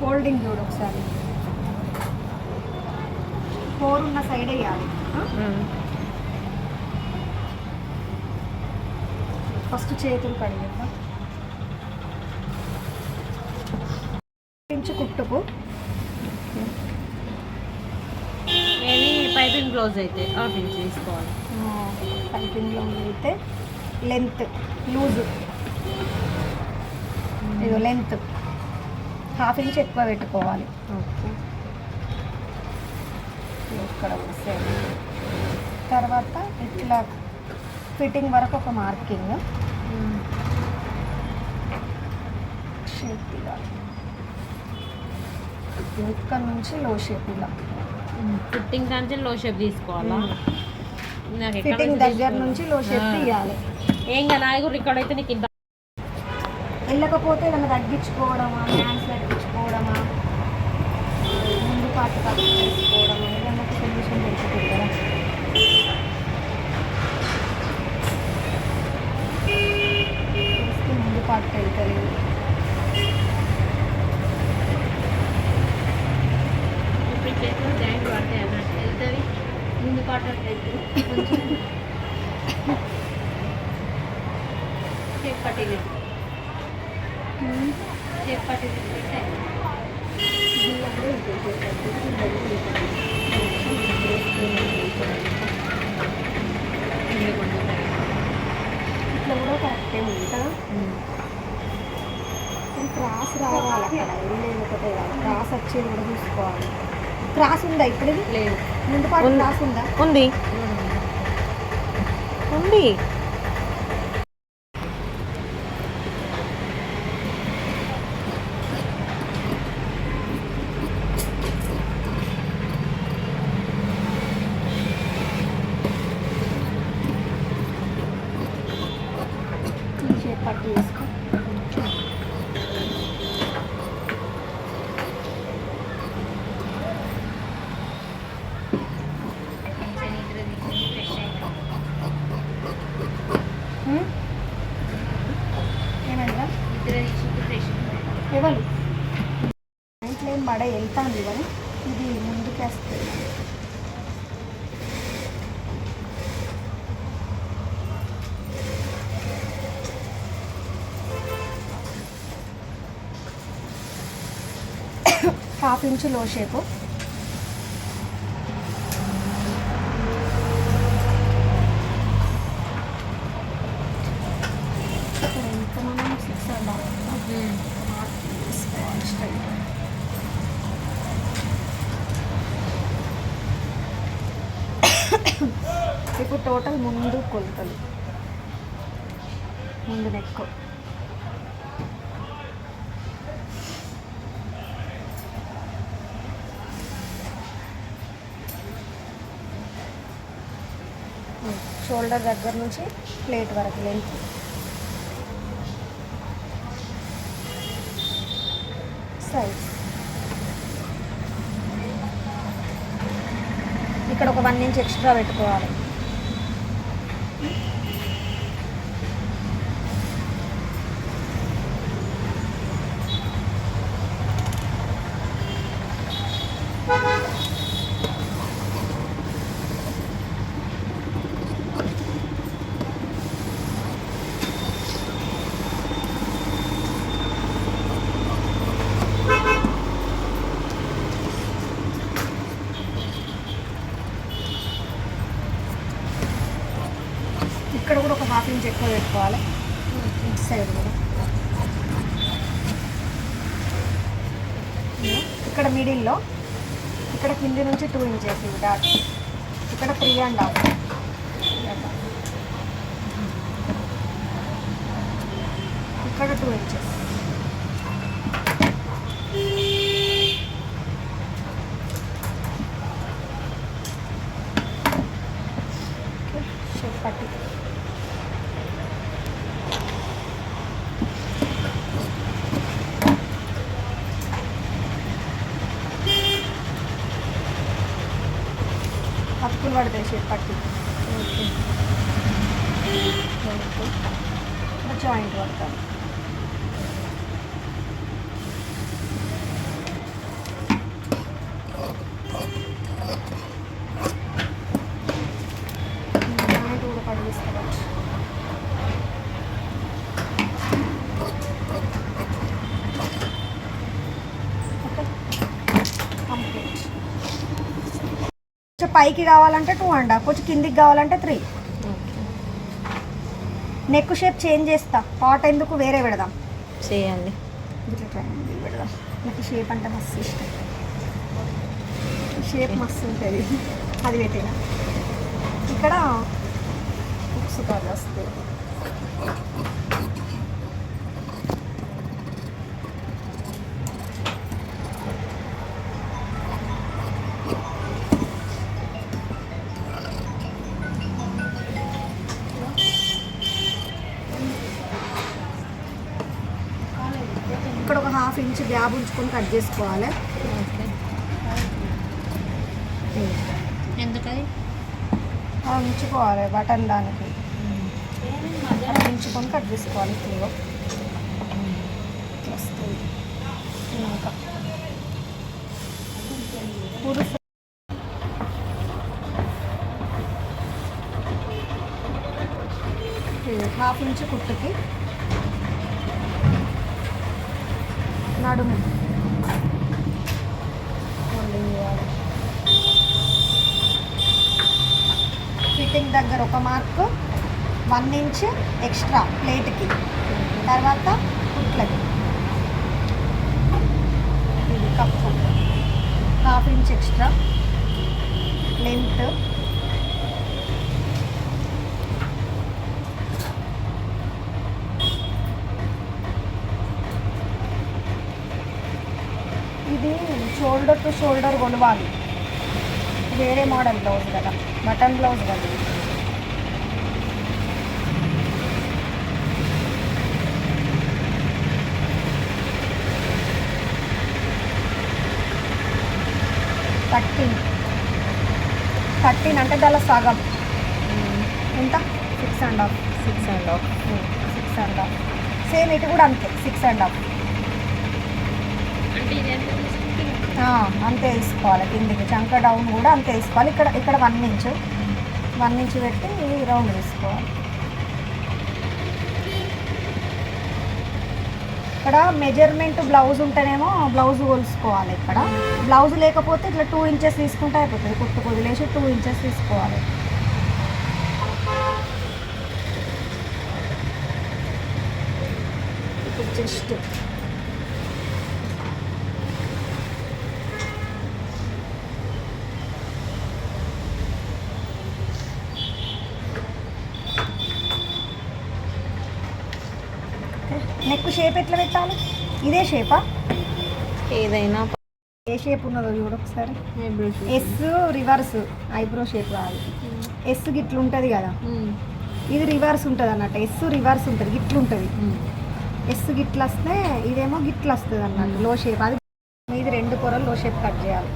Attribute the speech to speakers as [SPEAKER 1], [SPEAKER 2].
[SPEAKER 1] Folding చూడు ఒకసారి, 4 ఉన్న సైడ్ వేయాలి. ఫస్ట్ చేతులు కడిగిద్దాం. ఇంచు కుట్టుకు
[SPEAKER 2] పైపింగ్ బ్లౌజ్ అయితే హాఫ్ ఇంచ్ తీసుకోవాలి.
[SPEAKER 1] పైపింగ్ బ్లౌజ్ అయితే లెంత్ లూజు ఇది లెంత్ హాఫ్ ఇంచ్ ఎక్కువ పెట్టుకోవాలి.
[SPEAKER 2] ఓకే,
[SPEAKER 1] ఇక్కడ వస్తుంది. తర్వాత ఇట్లా ఫిట్టింగ్ వరకు ఒక మార్కింగ్ షేప్ ఇలా, ఇక్కడ నుంచి లో షేప్ ఇలా
[SPEAKER 2] ఫిట్టింగ్ నుంచి లో షేప్ తీసుకోవాలా?
[SPEAKER 1] ఫిట్టింగ్ దగ్గర నుంచి లో షేప్ తీయాలి.
[SPEAKER 2] ఏం కదా నాయకుడు ఇక్కడ అయితే నీకు ఇంత
[SPEAKER 1] వెళ్ళకపోతే ఏదైనా తగ్గించుకోవడమా, హ్యాండ్స్ తగ్గించుకోవడమా, ముందు పాటు తగ్గించుకోవడమా, ఏదైనా ఒక సొల్యూషన్ దొరుకుతుంది కదా. ముందు పాటు వెళ్తలేదు.
[SPEAKER 2] ఇప్పుడు చేతిలో జాయింట్ పడతాయి అన్నట్టు వెళ్తుంది. ముందు పాట షేప్ పట్టినట్టు షేప్ పట్టినట్టు పెట్టాయి.
[SPEAKER 1] ఇట్లా కూడా కరెక్టే ఉంటుందా? క్రాస్ రావాలి అక్కడ, వెళ్ళేది ఒకటే కాదు, క్రాస్ వచ్చేది కూడా చూసుకోవాలి. క్రాస్ ఉందా ఇప్పుడు?
[SPEAKER 2] లేదు,
[SPEAKER 1] ముందు పాటు క్రాస్ ఉందా?
[SPEAKER 2] ఉంది ఉంది.
[SPEAKER 1] పట్టు వేసుకో. ఏమైందా? ఎవరు ఇంట్లో ఏం పడ వెళ్తాను కానీ ఇది ముందుకు వస్తుంది. హాఫ్ ఇంచు లో షేపు, ఇంకా మనం 6 అలా ఇప్పుడు టోటల్ ముందు కొలతలు, ముందు నెక్ షోల్డర్ దగ్గర నుంచి ప్లేట్ వరకు లెంత్, సైజ్ ఇక్కడ ఒక 1 ఇంచ్ ఎక్స్ట్రా పెట్టుకోవాలి. ఇక్కడ కూడా ఒక హాఫ్ ఇంచ్ ఎక్కువ పెట్టుకోవాలి. ఇటు సైడ్ కూడా ఇక్కడ మిడిల్లో, ఇక్కడ కింది నుంచి 2 ఇంచెస్ డాట్, ఇక్కడ 3.5, ఇక్కడ 2 ఇంచెస్. షేప్ పట్టి పట్టుకుని పడతాయి షేప్ పట్టి. ఓకే, జాయింట్ పడతాను. పైకి కావాలంటే 2.5, కొంచెం కిందికి కావాలంటే 3.
[SPEAKER 2] ఓకే,
[SPEAKER 1] నెక్ షేప్ చేంజ్ చేస్తా, పాట్ ఎందుకు వేరే పెడదాం.
[SPEAKER 2] చేయండి.
[SPEAKER 1] ఇట్లా ట్రయాంగిల్ పెడదాం. నాకు షేప్ అంటే మస్తు ఇష్టం, షేప్ మస్తు ఉంటుంది. అది పెట్టిన ఇక్కడ బుక్స్ కాదు వస్తాయి. ఇక్కడ ఒక 1/2 ఇంచ్ గ్యాప్ ఉంచుకొని కట్ చేసుకోవాలి.
[SPEAKER 2] ఓకే, ఎందుకది?
[SPEAKER 1] అలా ఉంచుకోవాలి బటన్ దానికి, అలా ఉంచుకొని కట్ చేసుకోవాలి. ఇట్లా వస్తుంది. ఇంకా పూరి 1/2 ఇంచ్ కుట్టుకి నడుము ఫోల్డింగ్ చేయాలి. ఫిట్టింగ్ దగ్గర ఒక మార్క్, 1 ఇంచ్ ఎక్స్ట్రా ప్లేట్కి, తర్వాత కుట్లకి ఇది కప్పు 1/2 ఇంచ్ ఎక్స్ట్రా లెంత్. ఇది షోల్డర్ టు షోల్డర్ కొలవాలి. వేరే మోడల్ బ్లౌజ్ కదా, బటన్ బ్లౌజ్ కదా. థర్టీన్ అంటే దాని సగం ఎంత? 6.5. 6.5. సేమ్ ఇటు కూడా అంతే, 6.5.
[SPEAKER 2] అంటే ఇది ఎంత తీసుకుంటే
[SPEAKER 1] అంతే వేసుకోవాలి. కిందికి చంక డౌన్ కూడా అంతే వేసుకోవాలి. ఇక్కడ 1 ఇంచ్ పెట్టి రౌండ్ వేసుకోవాలి. ఇక్కడ మెజర్మెంట్ బ్లౌజ్ ఉంటేనేమో బ్లౌజ్ కొలుసుకోవాలి. ఇక్కడ బ్లౌజ్ లేకపోతే ఇట్లా 2 ఇంచెస్ తీసుకుంటే అయిపోతుంది. కుట్టు వదిలేసి 2 ఇంచెస్ తీసుకోవాలి. ఇప్పుడు జస్ట్ నెక్ షేప్ ఎట్లా పెట్టాలి? ఇదే షేపా?
[SPEAKER 2] ఏదైనా
[SPEAKER 1] ఏ షేప్ ఉన్నదో చూడు ఒకసారి.
[SPEAKER 2] Eyebrow
[SPEAKER 1] S reverse, eyebrow shape కాదు. ఎస్ గిట్లు ఉంటుంది కదా, ఇది రివర్స్ ఉంటుంది అన్నట్టు. ఎస్ రివర్స్ ఉంటుంది, గిట్లు ఉంటుంది. ఎస్ గిట్లు వస్తే ఇదేమో గిట్లు వస్తుంది అన్నట్టు, లో షేప్. అది ఇది 2 పొరలు లో షేప్ కట్ చేయాలి.